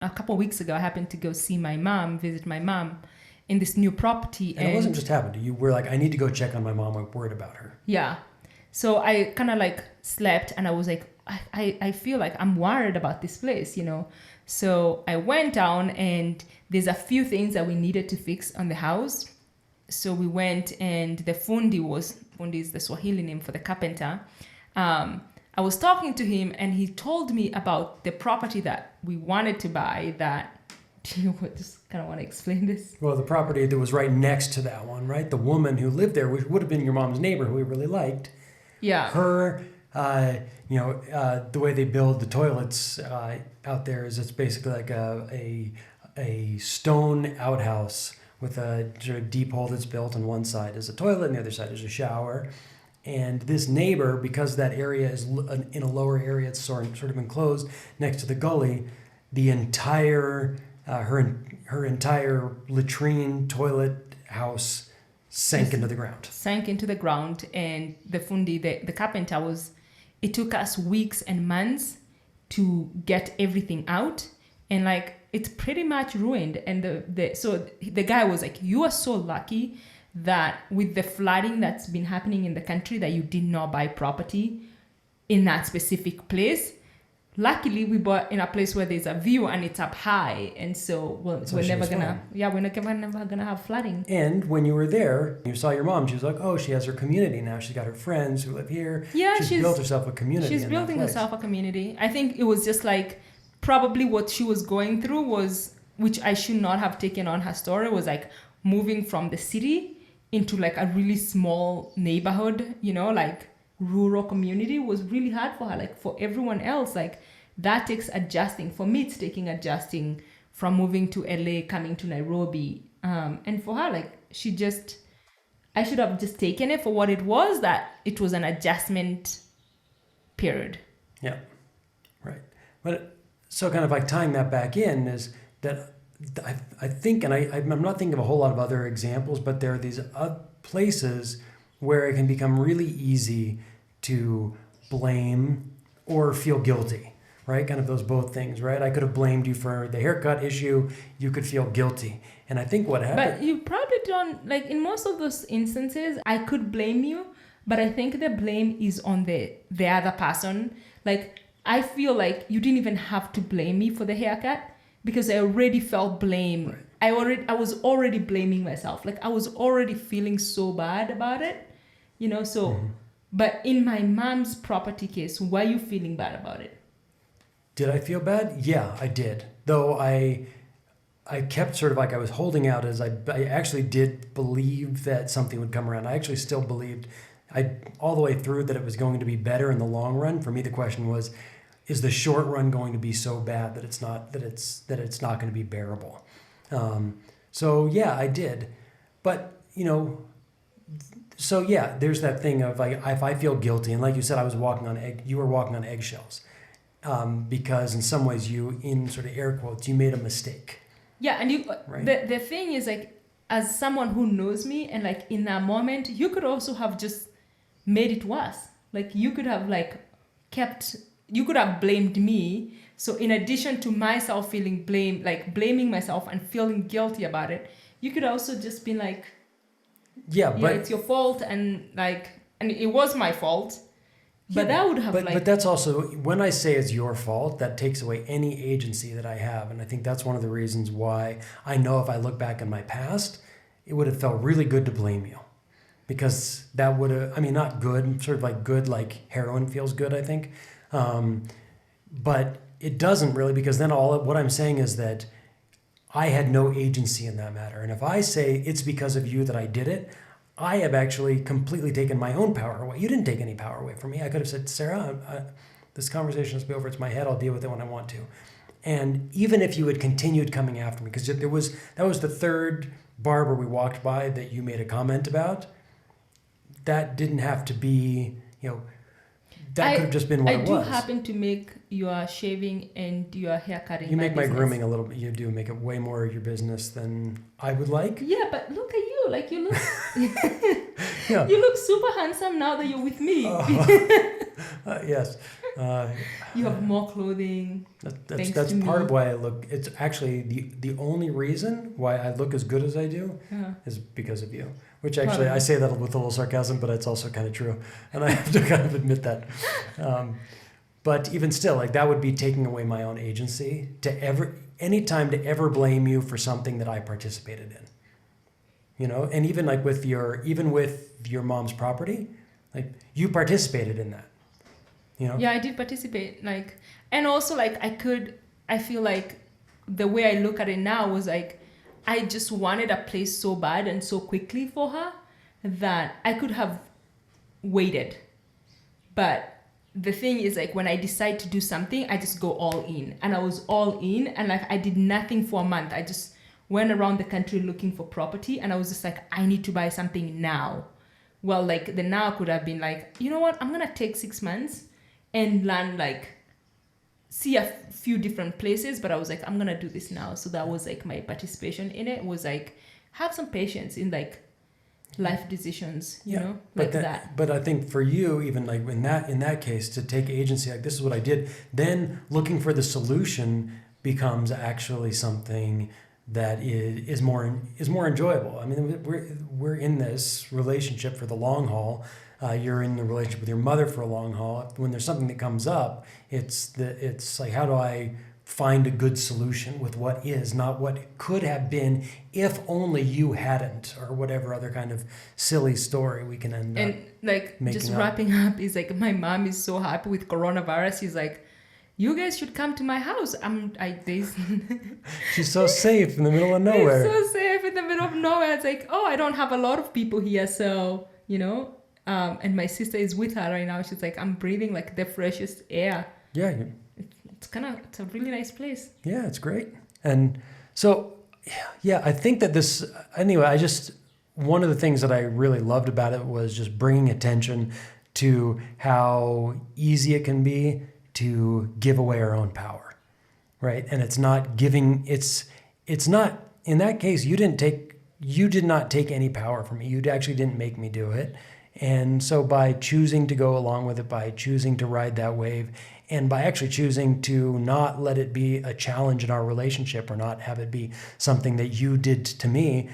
a couple of weeks ago, I happened to go visit my mom in this new property. And it wasn't just happened. You were like, I need to go check on my mom. I'm worried about her. Yeah. So I kind of like slept and I was like, I feel like I'm worried about this place, you know. So I went down and there's a few things that we needed to fix on the house. So we went and the fundi is the Swahili name for the carpenter. I was talking to him and he told me about the property that we wanted to buy do you just kind of want to explain this? Well, the property that was right next to that one, right? The woman who lived there, which would have been your mom's neighbor who we really liked. Yeah. Her, the way they build the toilets out there is it's basically like a stone outhouse with a sort of deep hole that's built on one side is a toilet and the other side is a shower. And this neighbor, because that area is in a lower area, it's sort of enclosed next to the gully, the entire, her entire latrine, toilet, house sank into the ground. And the fundi, the carpenter it took us weeks and months to get everything out. And like, it's pretty much ruined. And so the guy was like, you are so lucky that with the flooding that's been happening in the country that you did not buy property in that specific place. Luckily, we bought in a place where there's a view and it's up high. And so we're never gonna have flooding. And when you were there, you saw your mom, she was like, oh, she has her community now. She's got her friends who live here. Yeah, she's built herself a community. She's building herself a community. I think it was just like, probably what she was going through was, which I should not have taken on her story, was like moving from the city into like a really small neighborhood, you know, like rural community was really hard for her. Like for everyone else, like that takes adjusting. For me, it's taking adjusting from moving to LA, coming to Nairobi. And for her, like I should have just taken it for what it was, that it was an adjustment period. Yeah, right. But so kind of like tying that back in is that I think, and I'm not thinking of a whole lot of other examples, but there are these places where it can become really easy to blame or feel guilty, right? Kind of those both things, right? I could have blamed you for the haircut issue. You could feel guilty. And I think what happened... But you probably don't, like in most of those instances, I could blame you, but I think the blame is on the other person. Like, I feel like you didn't even have to blame me for the haircut, because I already felt blame. Right. I was already blaming myself. Like I was already feeling so bad about it, you know, so, but in my mom's property case, were you feeling bad about it? Did I feel bad? Yeah, I did. Though I kept sort of like I was holding out as I actually did believe that something would come around. I actually still believed all the way through that it was going to be better in the long run. For me, the question was, is the short run going to be so bad that it's not going to be bearable? So yeah, I did, but you know, so yeah, there's that thing of like, if I feel guilty, and like you said, you were walking on eggshells, because in some ways you, in sort of air quotes, you made a mistake. Yeah, and the thing is, like, as someone who knows me, and like in that moment, you could also have just made it worse. Like you could have you could have blamed me. So in addition to myself feeling blaming myself and feeling guilty about it, you could also just be like, but it's your fault, and it was my fault. But that would have but that's also, when I say it's your fault, that takes away any agency that I have. And I think that's one of the reasons why I know if I look back in my past, it would have felt really good to blame you. Because that would have, I mean, not good, sort of like good, like heroin feels good, I think. But it doesn't really, because then what I'm saying is that I had no agency in that matter. And if I say it's because of you that I did it, I have actually completely taken my own power away. You didn't take any power away from me. I could have said, Cera, this conversation has to be over. It's my head. I'll deal with it when I want to. And even if you had continued coming after me, because that was the third barber we walked by that you made a comment about, that didn't have to be, that could have just been what it was. I do happen to make your shaving and your hair cutting. You make my grooming a little bit. You do make it way more your business than I would like. Yeah, but look at you. Like you look, you look super handsome now that you're with me. Yes. You have more clothing. That's part of why I look. It's actually the only reason why I look as good as I do is because of you. Which actually I say that with a little sarcasm, but it's also kind of true, and I have to kind of admit that. But even still, like that would be taking away my own agency anytime to ever blame you for something that I participated in. You know, and even like with your mom's property, like you participated in that. You know? Yeah, I did participate. Like, and also like I feel like the way I look at it now was like, I just wanted a place so bad and so quickly for her that I could have waited. But the thing is like when I decide to do something, I just go all in. And I was all in and like I did nothing for a month. I just went around the country looking for property and I was just like, I need to buy something now. Well, like the now could have been like, you know what? I'm going to take 6 months and learn like see a few different places, but I was like, I'm gonna do this now. So that was like my participation in it was like have some patience in like life decisions, you know, like that. But I think for you, even like in that case, to take agency, like this is what I did. Then looking for the solution becomes actually something that is more enjoyable. I mean, we're in this relationship for the long haul. You're in the relationship with your mother for a long haul. When there's something that comes up, it's like, how do I find a good solution with what is, not what could have been if only you hadn't, or whatever other kind of silly story we can end up. And like just wrapping up is like my mom is so happy with coronavirus. She's like, you guys should come to my house. She's so safe in the middle of nowhere. She's so safe in the middle of nowhere. It's like, oh, I don't have a lot of people here, so you know. And my sister is with her right now. She's like, I'm breathing like the freshest air. Yeah. It's a really nice place. Yeah, it's great. And so, yeah, I think that one of the things that I really loved about it was just bringing attention to how easy it can be to give away our own power, right? And it's not in that case, you did not take any power from me. You actually didn't make me do it. And so by choosing to go along with it, by choosing to ride that wave, and by actually choosing to not let it be a challenge in our relationship or not have it be something that you did to me,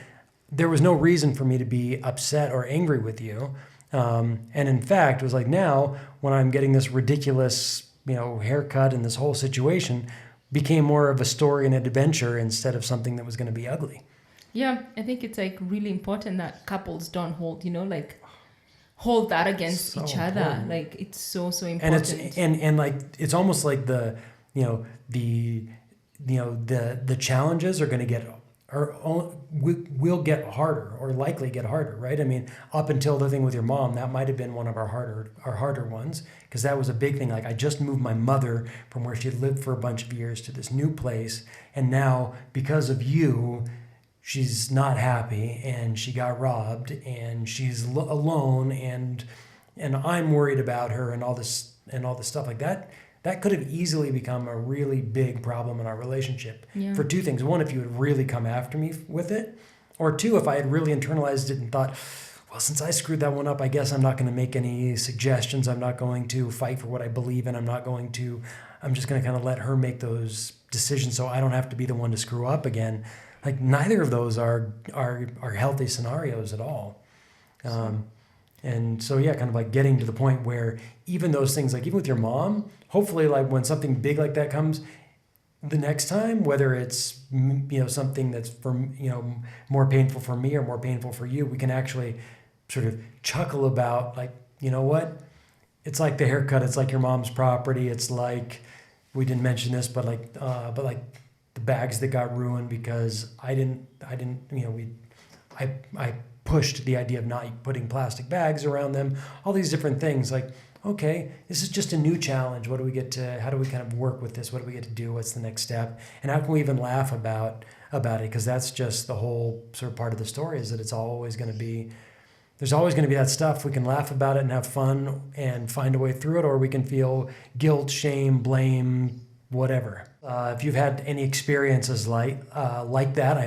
there was no reason for me to be upset or angry with you. And in fact, it was like now when I'm getting this ridiculous, haircut and this whole situation became more of a story and an adventure instead of something that was going to be ugly. Yeah, I think it's like really important that couples don't hold that against each other. Important. Like it's so important. And it's almost like the challenges are going to will get harder or likely get harder, right? I mean, up until the thing with your mom, that might have been one of our harder ones, because that was a big thing. Like I just moved my mother from where she had lived for a bunch of years to this new place, and now because of you, she's not happy and she got robbed and she's alone and I'm worried about her and all this stuff like that. That could have easily become a really big problem in our relationship for two things. One, if you had really come after me with it, or two, if I had really internalized it and thought, well, since I screwed that one up, I guess I'm not going to make any suggestions. I'm not going to fight for what I believe in. I'm just going to kind of let her make those decisions so I don't have to be the one to screw up again. Like neither of those are healthy scenarios at all. And so, yeah, kind of like getting to the point where even those things, like even with your mom, hopefully like when something big like that comes the next time, whether it's, something that's more painful for me or more painful for you, we can actually sort of chuckle about like, you know what? It's like the haircut. It's like your mom's property. It's like, we didn't mention this, but like the bags that got ruined because I pushed the idea of not putting plastic bags around them, all these different things. Like, okay, this is just a new challenge. How do we kind of work with this? What do we get to do? What's the next step? And how can we even laugh about it? Because that's just the whole sort of part of the story, is that there's always going to be that stuff. We can laugh about it and have fun and find a way through it, or we can feel guilt, shame, blame, whatever. If you've had any experiences like that,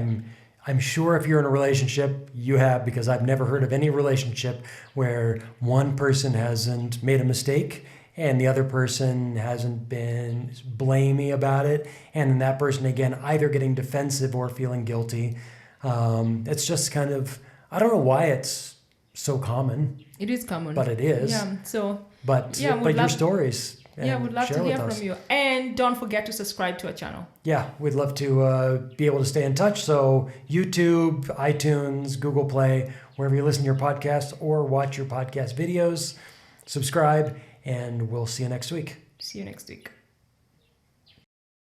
I'm sure if you're in a relationship, you have, because I've never heard of any relationship where one person hasn't made a mistake and the other person hasn't been blamey about it, and then that person again either getting defensive or feeling guilty. It's just kind of, I don't know why it's so common. It is common. But it is. Yeah. So. But your stories. We'd love to hear from you. And don't forget to subscribe to our channel. Yeah, we'd love to be able to stay in touch. So YouTube, iTunes, Google Play, wherever you listen to your podcast or watch your podcast videos, subscribe, and we'll see you next week. See you next week.